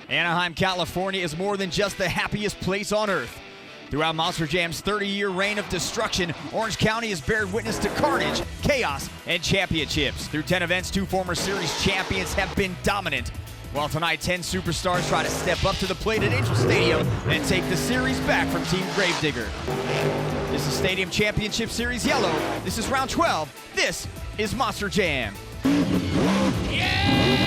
Anaheim, California is more than just the happiest place on earth. Throughout Monster Jam's 30-year reign of destruction, Orange County has bared witness to carnage, chaos, and championships. Through 10 events, 2 former series champions have been dominant. While tonight, 10 superstars try to step up to the plate at Angel Stadium and take the series back from Team Gravedigger. This is Stadium Championship Series Yellow. This is round 12. This is Monster Jam. Yeah!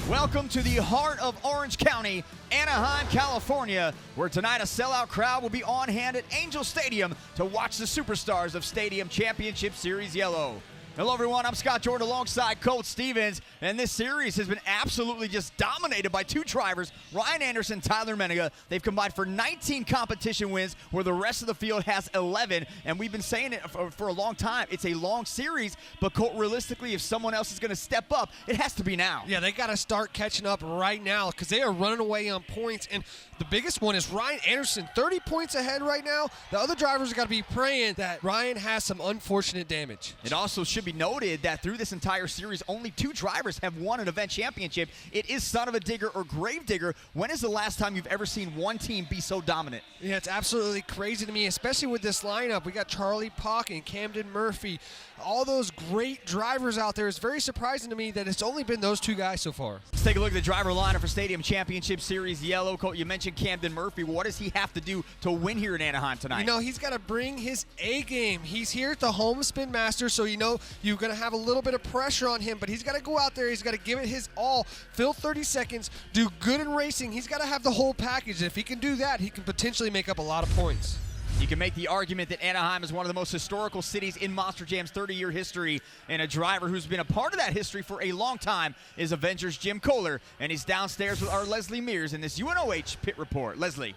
Welcome to the heart of Orange County, Anaheim, California, where tonight a sellout crowd will be on hand at Angel Stadium to watch the superstars of Stadium Championship Series Yellow. Hello everyone, I'm Scott Jordan alongside Colt Stevens, and this series has been absolutely just dominated by 2 drivers, Ryan Anderson, Tyler Menega. They've combined for 19 competition wins, where the rest of the field has 11, and we've been saying it for a long time. It's a long series, but Colt, realistically, if someone else is going to step up, it has to be now. Yeah, they got to start catching up right now because they are running away on points, and the biggest one is Ryan Anderson, 30 points ahead right now. The other drivers got to be praying that Ryan has some unfortunate damage. It also should be noted that through this entire series, only 2 drivers have won an event championship. It is Son of a Digger or Grave Digger. When is the last time you've ever seen one team be so dominant? Yeah, it's absolutely crazy to me, especially with this lineup. We got Charlie Pock and Camden Murphy, all those great drivers out there. It's very surprising to me that it's only been those 2 guys so far. Let's take a look at the driver lineup for Stadium Championship Series Yellow. Colt, you mentioned Camden Murphy. What does he have to do to win here in Anaheim tonight? You know, he's got to bring his A game. He's here at the home spin master, so you know you're going to have a little bit of pressure on him, but he's got to go out there. He's got to give it his all, fill 30 seconds, do good in racing. He's got to have the whole package. If he can do that, he can potentially make up a lot of points. You can make the argument that Anaheim is one of the most historical cities in Monster Jam's 30-year history, and a driver who's been a part of that history for a long time is Avengers Jim Kohler, and he's downstairs with our Leslie Mears in this UNOH pit report. Leslie.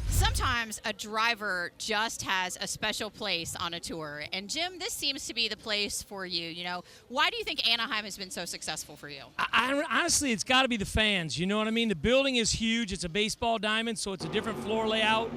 Sometimes a driver just has a special place on a tour, and Jim, this seems to be the place for you. You know, why do you think Anaheim has been so successful for you? Honestly, it's got to be the fans. You know what I mean? The building is huge. It's a baseball diamond, so it's a different floor layout.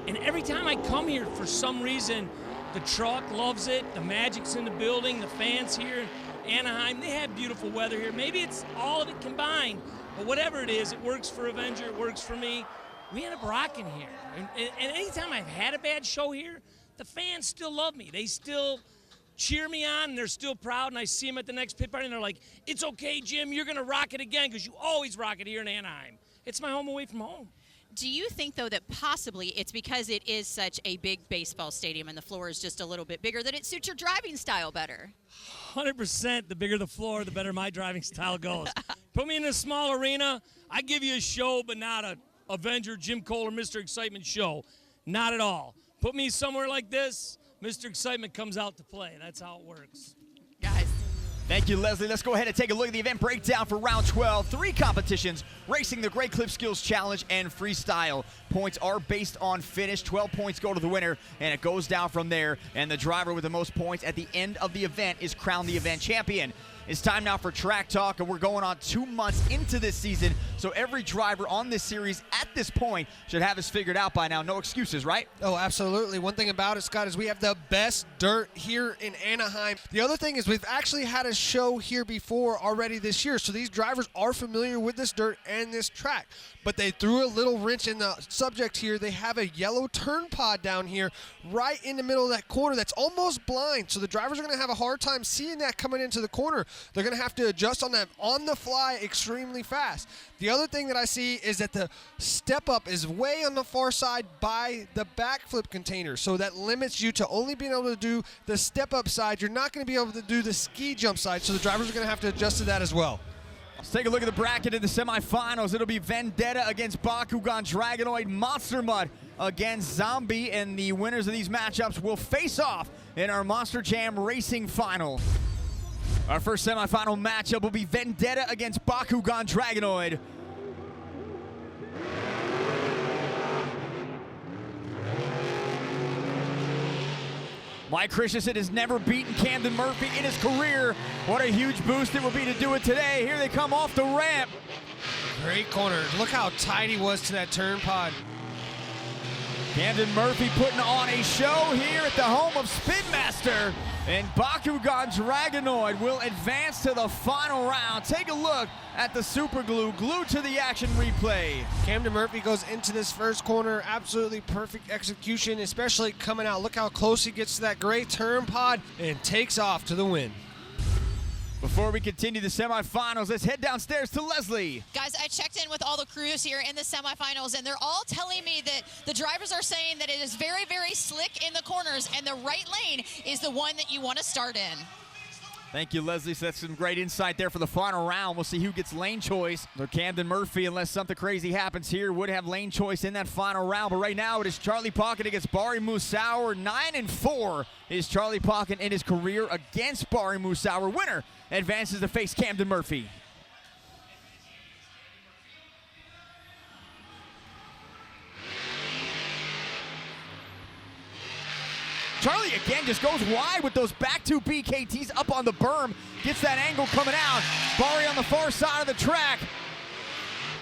And every time I come here, for some reason, the truck loves it. The magic's in the building. The fans here in Anaheim, they have beautiful weather here. Maybe it's all of it combined, but whatever it is, it works for Avenger. It works for me. We end up rocking here. And anytime I've had a bad show here, the fans still love me. They still cheer me on, and they're still proud, and I see them at the next pit party, and they're like, it's okay, Jim, you're going to rock it again because you always rock it here in Anaheim. It's my home away from home. Do you think, though, that possibly it's because it is such a big baseball stadium and the floor is just a little bit bigger that it suits your driving style better? 100%. The bigger the floor, the better my driving style goes. Put me in a small arena, I give you a show, but not a Avenger, Jim Kohler, Mr. Excitement show. Not at all. Put me somewhere like this, Mr. Excitement comes out to play. That's how it works. Guys. Thank you, Leslie. Let's go ahead and take a look at the event breakdown for round 12. 3 competitions, racing, the Great Clip Skills Challenge, and freestyle. Points are based on finish. 12 points go to the winner, and it goes down from there. And the driver with the most points at the end of the event is crowned the event champion. It's time now for track talk, and we're going on 2 months into this season, so every driver on this series at this point should have us figured out by now. No excuses, right? Oh, absolutely. One thing about it, Scott, is we have the best dirt here in Anaheim. The other thing is we've actually had a show here before already this year, so these drivers are familiar with this dirt and this track. But they threw a little wrench in the subject here. They have a yellow turn pod down here right in the middle of that corner that's almost blind, so the drivers are going to have a hard time seeing that coming into the corner. They're going to have to adjust on that on the fly extremely fast. The other thing that I see is that the step up is way on the far side by the backflip container, so that limits you to only being able to do the step up side. You're not going to be able to do the ski jump side, so the drivers are going to have to adjust to that as well. Let's take a look at the bracket in the semifinals. It'll be Vendetta against Bakugan Dragonoid, Monster Mud against Zombie, and the winners of these matchups will face off in our Monster Jam Racing Final. Our first semifinal matchup will be Vendetta against Bakugan Dragonoid. Mike Christensen has never beaten Camden Murphy in his career. What a huge boost it would be to do it today. Here they come off the ramp. Great corner. Look how tight he was to that turn pod. Camden Murphy putting on a show here at the home of Spin Master. And Bakugan Dragonoid will advance to the final round. Take a look at the super glue glued to the action replay. Camden Murphy goes into this first corner. Absolutely perfect execution, especially coming out. Look how close he gets to that gray turn pod and takes off to the win. Before we continue the semifinals, let's head downstairs to Leslie. Guys, I checked in with all the crews here in the semifinals, and they're all telling me that the drivers are saying that it is very, very slick in the corners, and the right lane is the one that you want to start in. Thank you, Leslie. So that's some great insight there for the final round. We'll see who gets lane choice. So Camden Murphy, unless something crazy happens here, would have lane choice in that final round. But right now it is Charlie Pocket against Bari Musauer. 9-4 is Charlie Pocket in his career against Bari Musauer. Winner advances to face Camden Murphy. Charlie again just goes wide with those back two BKTs up on the berm. Gets that angle coming out. Bari on the far side of the track.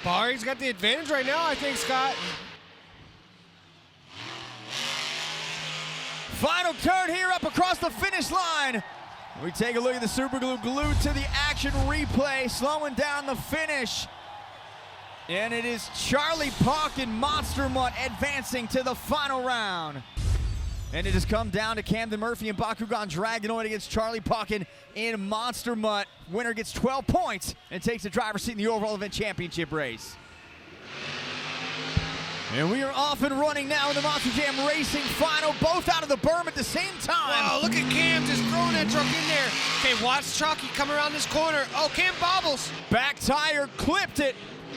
Bari's got the advantage right now, I think, Scott. Final turn here up across the finish line. We take a look at the super glue glued to the action replay, slowing down the finish. And it is Charlie Pocket Monster Mutt advancing to the final round. And it has come down to Camden Murphy and Bakugan Dragonoid against Charlie Pocket in Monster Mutt. Winner gets 12 points and takes the driver's seat in the overall event championship race. And we are off and running now in the Monsterjam Racing final, both out of the berm at the same time. Wow, look at Cam just throwing that truck in there. Okay, watch Chalky come around this corner. Oh, Cam bobbles. Back tire clipped it.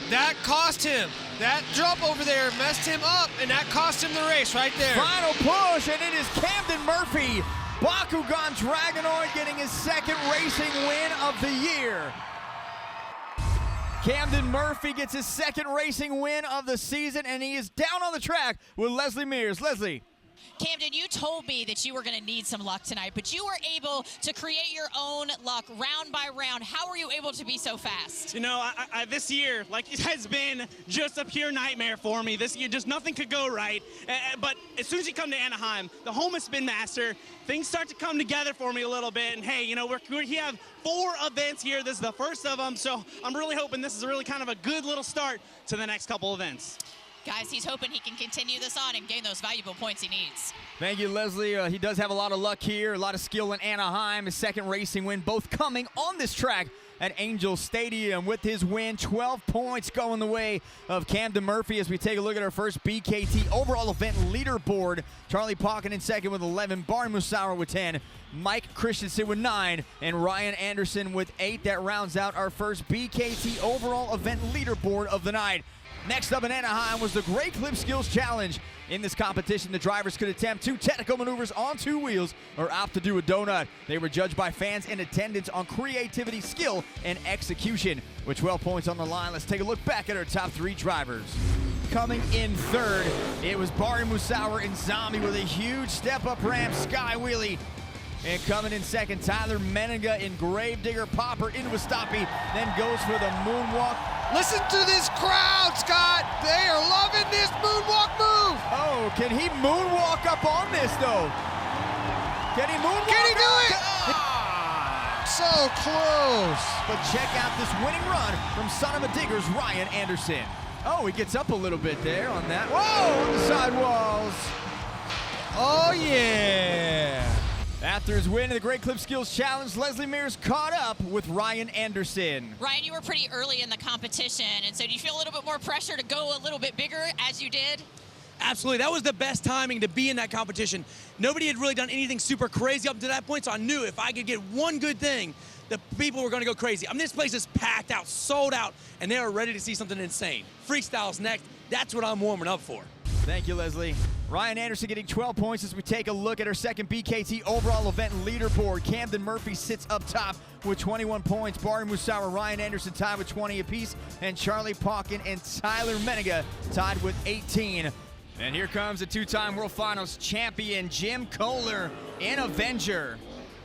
That cost him. That jump over there messed him up, and that cost him the race right there. Final push, and it is Camden Murphy. Bakugan Dragonoid getting his second racing win of the year. Camden Murphy gets his second racing win of the season, and he is down on the track with Leslie Mears. Leslie. Camden, you told me that you were going to need some luck tonight, but you were able to create your own luck round by round. How were you able to be so fast? You know, this year, like, it has been just a pure nightmare for me. This year, just nothing could go right. But as soon as you come to Anaheim, the home of Spin Master, things start to come together for me a little bit. And hey, you know, we have 4 events here. This is the first of them, so I'm really hoping this is really kind of a good little start to the next couple events. Guys, he's hoping he can continue this on and gain those valuable points he needs. Thank you, Leslie. He does have a lot of luck here, a lot of skill in Anaheim. His second racing win, both coming on this track at Angel Stadium. With his win, 12 points going the way of Camden Murphy as we take a look at our first BKT overall event leaderboard. Charlie Pocket in second with 11, Bari Musauer with 10, Mike Christensen with 9, and Ryan Anderson with 8. That rounds out our first BKT overall event leaderboard of the night. Next up in Anaheim was the Great Clip Skills Challenge. In this competition, the drivers could attempt 2 technical maneuvers on 2 wheels or opt to do a donut. They were judged by fans in attendance on creativity, skill, and execution. With 12 points on the line, let's take a look back at our top 3 drivers. Coming in third, it was Bari Musauer in Zombie with a huge step-up ramp sky wheelie. And coming in second, Tyler Menninga in Gravedigger Popper into a stoppie, then goes for the moonwalk. Listen to this crowd, Scott. They are loving this moonwalk move. Oh, can he moonwalk up on this, though? Can he moonwalk? Can he do it? Ah! So close. But check out this winning run from Son of a Digger's Ryan Anderson. Oh, he gets up a little bit there on that. Whoa, on the sidewalls. Oh, yeah. After his win in the Great Clip Skills Challenge, Leslie Mears caught up with Ryan Anderson. Ryan, you were pretty early in the competition, and so do you feel a little bit more pressure to go a little bit bigger as you did? Absolutely. That was the best timing to be in that competition. Nobody had really done anything super crazy up to that point, so I knew if I could get one good thing, the people were going to go crazy. I mean, this place is packed out, sold out, and they are ready to see something insane. Freestyle's next. That's what I'm warming up for. Thank you, Leslie. Ryan Anderson getting 12 points as we take a look at our second BKT overall event leaderboard. Camden Murphy sits up top with 21 points. Bari Musauer, Ryan Anderson tied with 20 apiece. And Charlie Pocket and Tyler Menninga tied with 18. And here comes the 2-time World Finals champion, Jim Kohler in Avenger.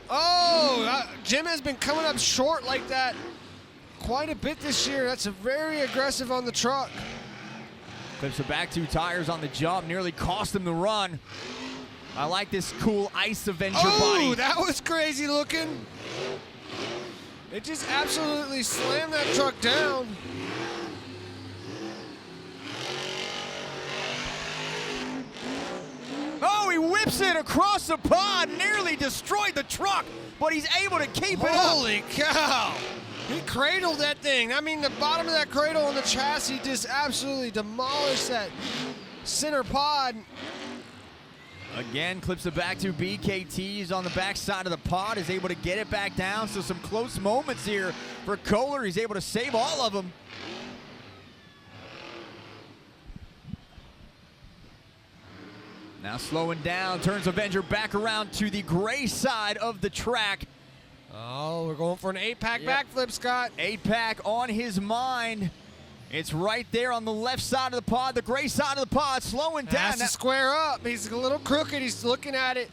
Oh, Jim has been coming up short like that quite a bit this year. That's a very aggressive on the truck. Flips the back two tires on the jump, nearly cost him the run. I like this cool Ice Avenger body. Oh, that was crazy looking. It just absolutely slammed that truck down. Oh, he whips it across the pod, nearly destroyed the truck, but he's able to keep it up. Holy cow! He cradled that thing. I mean, the bottom of that cradle on the chassis just absolutely demolished that center pod. Again, clips it back to BKT's on the back side of the pod, is able to get it back down. So some close moments here for Kohler. He's able to save all of them. Now slowing down, turns Avenger back around to the gray side of the track. Oh, we're going for an 8-pack backflip, Scott. 8-pack on his mind. It's right there on the left side of the pod, the gray side of the pod, slowing down. Has to square up. He's a little crooked. He's looking at it.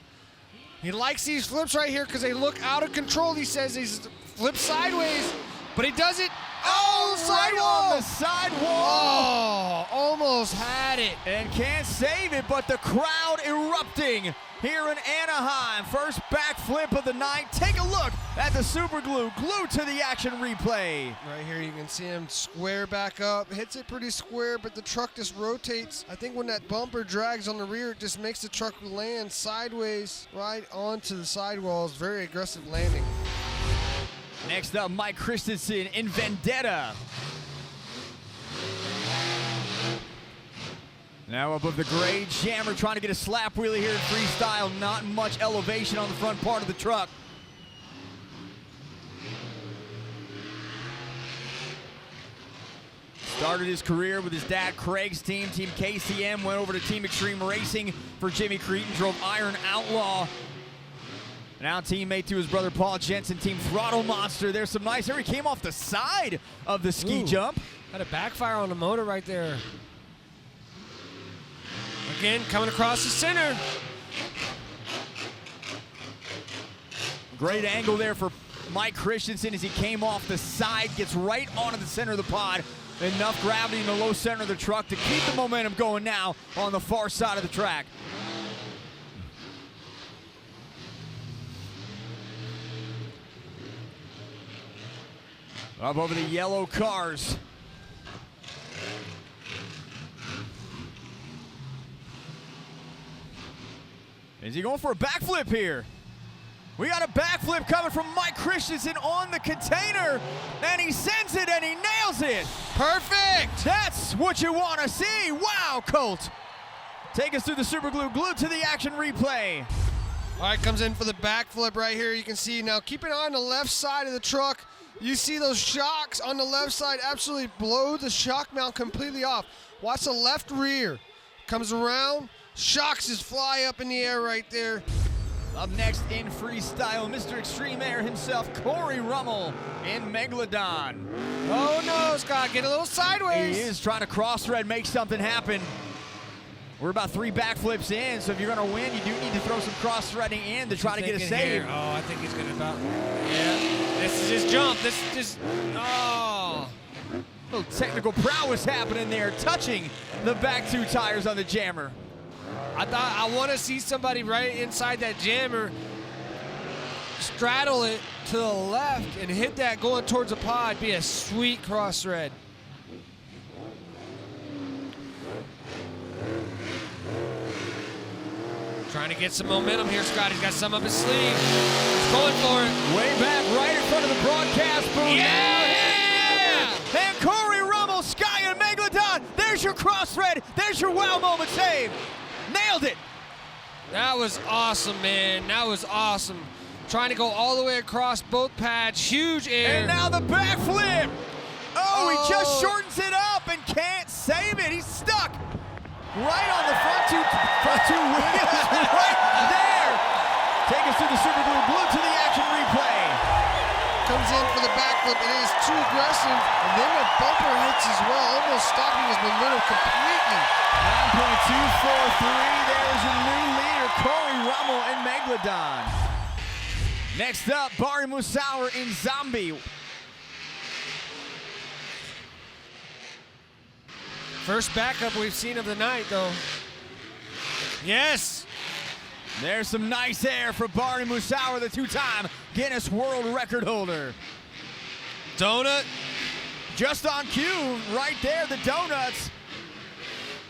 He likes these flips right here because they look out of control. He says he's flipped sideways, but he does it. Oh, right on the sidewall. Oh, almost had it. And can't save it, but the crowd erupting here in Anaheim. First backflip of the night. Take a look at the super glue. Glued to the action replay. Right here you can see him square back up. Hits it pretty square, but the truck just rotates. I think when that bumper drags on the rear, it just makes the truck land sideways right onto the sidewalls. Very aggressive landing. Next up, Mike Christensen in Vendetta. Now above the gray, Jammer trying to get a slap wheelie here in freestyle. Not much elevation on the front part of the truck. Started his career with his dad Craig's team, Team KCM, went over to Team Extreme Racing for Jimmy Cretin, drove Iron Outlaw. Now teammate to his brother Paul Jensen, Team Throttle Monster. There's some nice, there he came off the side of the ski jump. Had a backfire on the motor right there. Again, coming across the center. Great angle there for Mike Christensen as he came off the side, gets right onto the center of the pod. Enough gravity in the low center of the truck to keep the momentum going now on the far side of the track. Up over the yellow cars. Is he going for a backflip here? We got a backflip coming from Mike Christensen on the container, and he sends it and he nails it. Perfect! That's what you want to see. Wow, Colt. Take us through the super glue, glued to the action replay. All right, comes in for the backflip right here. You can see now, keep an eye on the left side of the truck. You see those shocks on the left side absolutely blow the shock mount completely off. Watch the left rear. Comes around, shocks just fly up in the air right there. Up next in freestyle, Mr. Extreme Air himself, Corey Rummel in Megalodon. Oh no, Scott, get a little sideways. He is trying to cross-thread, make something happen. We're about 3 backflips in, so if you're going to win, you do need to throw some cross-threading in to try to get a save. Here? Oh, I think he's going to about, yeah. This is his jump. This is just, oh. A little technical prowess happening there, touching the back 2 tires on the Jammer. I want to see somebody right inside that Jammer straddle it to the left and hit that going towards the pod. Be a sweet cross thread. Trying to get some momentum here, Scott. He's got some up his sleeve. He's going for it. Way back right in front of the broadcast booth. Yeah! And Corey Rummel, Sky and Megalodon. There's your cross thread. There's your wow moment save. Nailed it. That was awesome, man. That was awesome. Trying to go all the way across both pads. Huge air. And now the backflip. Oh, he just shortens it up and can't save it. He's stuck. Right on the front two wheels, right there. Take us through the super glue, glued to the action replay. Comes in for the backflip. It is too aggressive, and then the bumper hits as well, almost stopping his momentum completely. 9.243. There's your new leader, Corey Rummel in Megalodon. Next up, Bari Musauer in Zombie. First backup we've seen of the night, though. Yes. There's some nice air for Barney Musauer, the two-time Guinness World Record holder. Donut. Just on cue, right there, the donuts.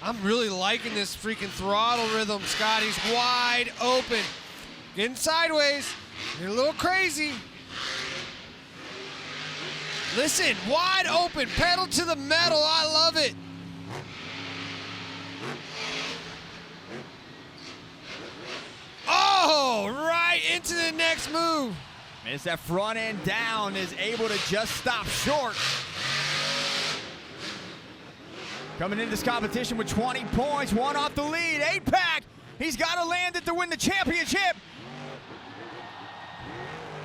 I'm really liking this freaking throttle rhythm, Scott. He's wide open. Getting sideways. You're a little crazy. Listen, wide open, pedal to the metal. I love it. Oh, right into the next move. As that front end down is able to just stop short. Coming into this competition with 20 points, one off the lead. 8-pack, he's got to land it to win the championship.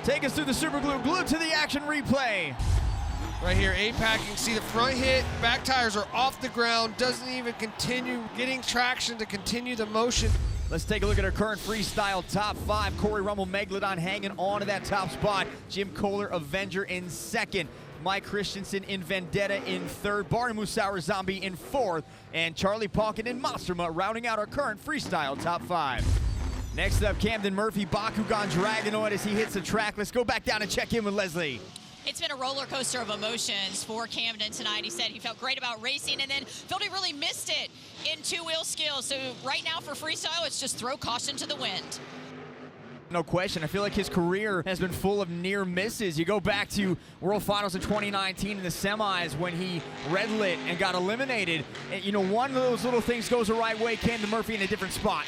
Take us through the super glue, glued to the action replay. Right here, 8-pack, you can see the front hit, back tires are off the ground, doesn't even continue getting traction to continue the motion. Let's take a look at our current freestyle top 5. Corey Rummel, Megalodon hanging on to that top spot. Jim Kohler, Avenger in second. Mike Christensen in Vendetta in third. Barney Musauer, Zombie in fourth. And Charlie Palkin and Monsterma rounding out our current freestyle top 5. Next up, Camden Murphy, Bakugan Dragonoid as he hits the track. Let's go back down and check in with Leslie. It's been a roller coaster of emotions for Camden tonight. He said he felt great about racing and then felt he really missed it in two-wheel skills. So right now for freestyle, it's just throw caution to the wind. No question. I feel like his career has been full of near misses. You go back to World Finals in 2019 in the semis when he red lit and got eliminated. And, you know, one of those little things goes the right way. Camden Murphy in a different spot.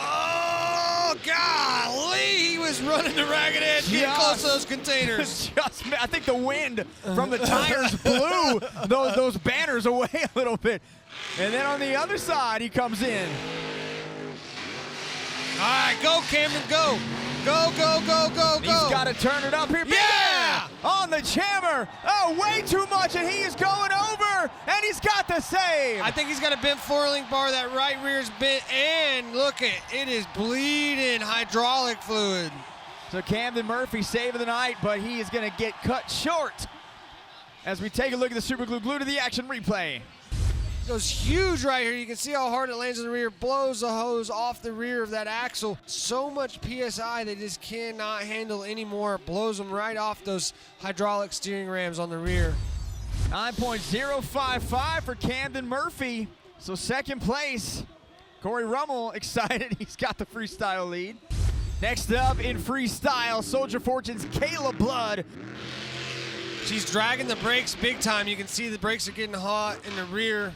Oh, golly, he was running the ragged edge, getting close to those containers. I think the wind from the tires blew those banners away a little bit. And then on the other side, he comes in. All right, go, Camden, go. Go, go, go, go, go. He's got to turn it up here. Yeah! On the jammer. Oh, way too much, and he is going over, and he's got the save. I think he's got a bent four-link bar. That right rear is bent, and look it is bleeding hydraulic fluid. So Camden Murphy saving the night, but he is going to get cut short as we take a look at the super glue to the action replay. Goes huge right here. You can see how hard it lands in the rear, blows the hose off the rear of that axle. So much PSI they just cannot handle anymore. Blows them right off those hydraulic steering rams on the rear. 9.055 for Camden Murphy. So second place, Corey Rummel excited. He's got the freestyle lead. Next up in freestyle, Soldier Fortune's Kayla Blood. She's dragging the brakes big time. You can see the brakes are getting hot in the rear.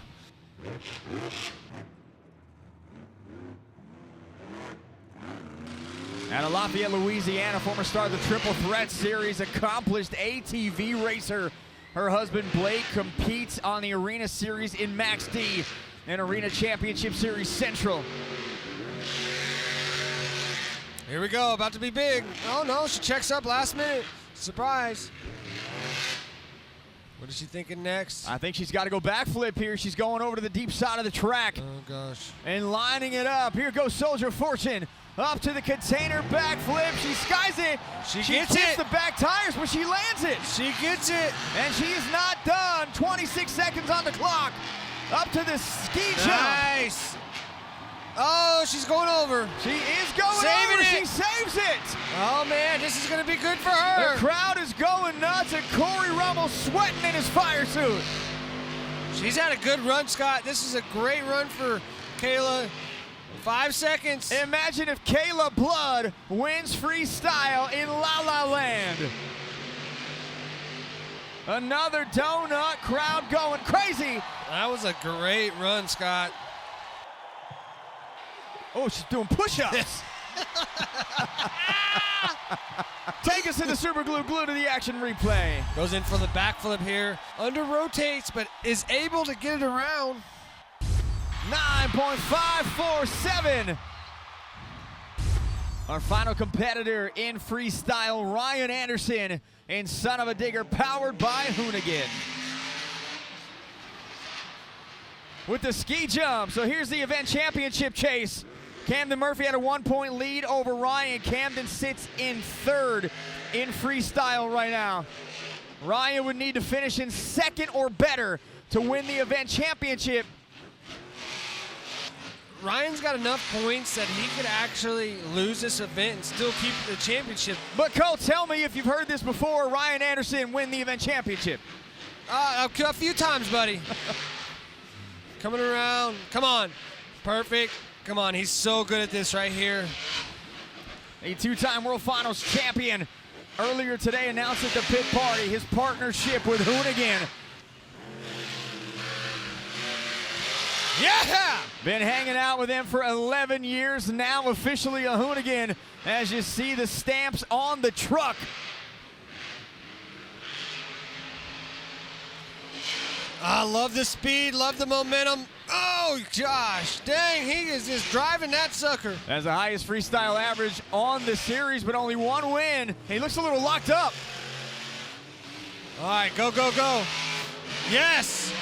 Out of Lafayette, Louisiana, former star of the Triple Threat Series, accomplished ATV racer. Her husband Blake competes on the Arena Series in Max D and Arena Championship Series Central. Here we go, about to be big. Oh no, she checks up last minute. Surprise. What is she thinking next? I think she's got to go backflip here. She's going over to the deep side of the track. Oh gosh. And lining it up. Here goes Soldier Fortune. Up to the container, backflip. She skies it. She gets it. The back tires, but she lands it. She gets it. And she is not done. 26 seconds on the clock. Up to the ski jump. Nice. Oh, she's going over. She is going Saving over. it. She saves it. Oh man, this is gonna be good for her. The crowd is going nuts, and Corey Rummel sweating in his fire suit. She's had a good run, Scott. This is a great run for Kayla. 5 seconds. Imagine if Kayla Blood wins freestyle in La La Land. Another donut, crowd going crazy. That was a great run, Scott. Oh, she's doing push-ups. Take us to the super glue to the action replay. Goes in for the backflip here. Under rotates, but is able to get it around. 9.547. Our final competitor in freestyle, Ryan Anderson in Son of a Digger, powered by Hoonigan. With the ski jump, so here's the event championship chase. Camden Murphy had a 1-point lead over Ryan. Camden sits in third in freestyle right now. Ryan would need to finish in second or better to win the event championship. Ryan's got enough points that he could actually lose this event and still keep the championship. But Cole, tell me if you've heard this before, Ryan Anderson win the event championship. A few times, buddy. Coming around. Come on. Perfect. Come on. He's so good at this right here. A two-time World Finals champion earlier today announced at the pit party his partnership with Hoonigan. Yeah! Been hanging out with him for 11 years, now officially a Hoonigan, as you see the stamps on the truck. I love the speed, love the momentum. Oh, gosh, dang, he is just driving that sucker. As the highest freestyle average on the series, but only one win. He looks a little locked up. All right, go, go, go. Yes!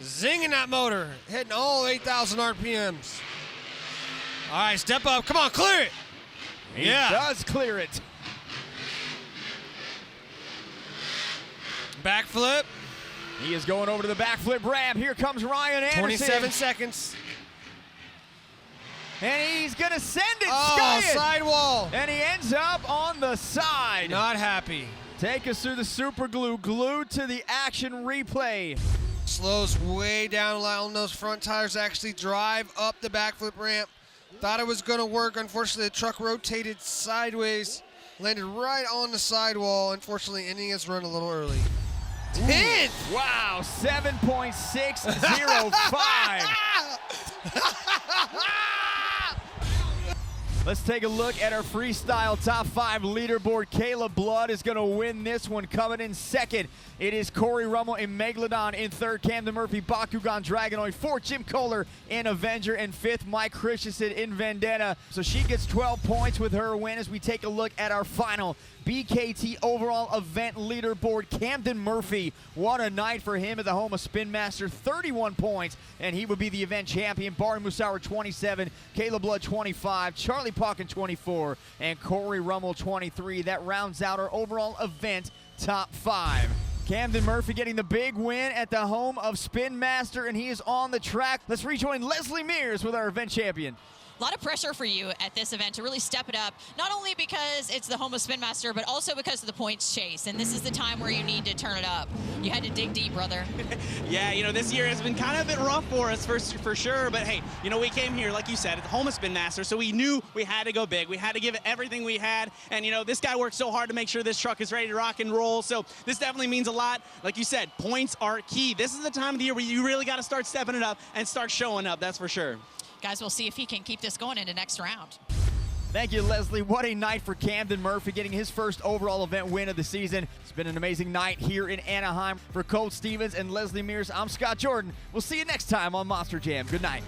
Zinging that motor, hitting all 8,000 RPMs. All right, step up. Come on, clear it. He does clear it. Backflip. He is going over to the backflip ramp. Here comes Ryan Anderson. 27 seconds. And he's going to send it, Oh, sky it. sidewall. And he ends up on the side. Not happy. Take us through the super glue, glued to the action replay. Slows way down, allowing those front tires to actually drive up the backflip ramp. Thought it was going to work. Unfortunately, the truck rotated sideways, landed right on the sidewall. Unfortunately, ending his run a little early. 10th! Wow, 7.605. Let's take a look at our freestyle top 5 leaderboard. Caleb Blood is going to win this one. Coming in second, it is Corey Rummel in Megalodon. In third, Camden Murphy, Bakugan Dragonoid. Fourth, Jim Kohler in Avenger. And fifth, Mike Christensen in Vendetta. So she gets 12 points with her win as we take a look at our final BKT overall event leaderboard. Camden Murphy, what a night for him at the home of Spin Master. 31 points, and he would be the event champion. Barry Musauer, 27. Caleb Blood, 25. Charlie Pauken, 24. And Corey Rummel, 23. That rounds out our overall event top 5. Camden Murphy getting the big win at the home of Spin Master, and he is on the track. Let's rejoin Leslie Mears with our event champion. A lot of pressure for you at this event to really step it up, not only because it's the home of Spin Master, but also because of the points chase. And this is the time where you need to turn it up. You had to dig deep, brother. Yeah, you know, this year has been kind of a bit rough for us for sure. But hey, you know, we came here, like you said, at the home of Spin Master, so we knew we had to go big. We had to give it everything we had. And, you know, this guy worked so hard to make sure this truck is ready to rock and roll. So this definitely means a lot. Like you said, points are key. This is the time of the year where you really got to start stepping it up and start showing up. That's for sure. Guys, we'll see if he can keep this going into next round. Thank you, Leslie. What a night for Camden Murphy, getting his first overall event win of the season. It's been an amazing night here in Anaheim. For Cole Stevens and Leslie Mears, I'm Scott Jordan. We'll see you next time on Monster Jam. Good night.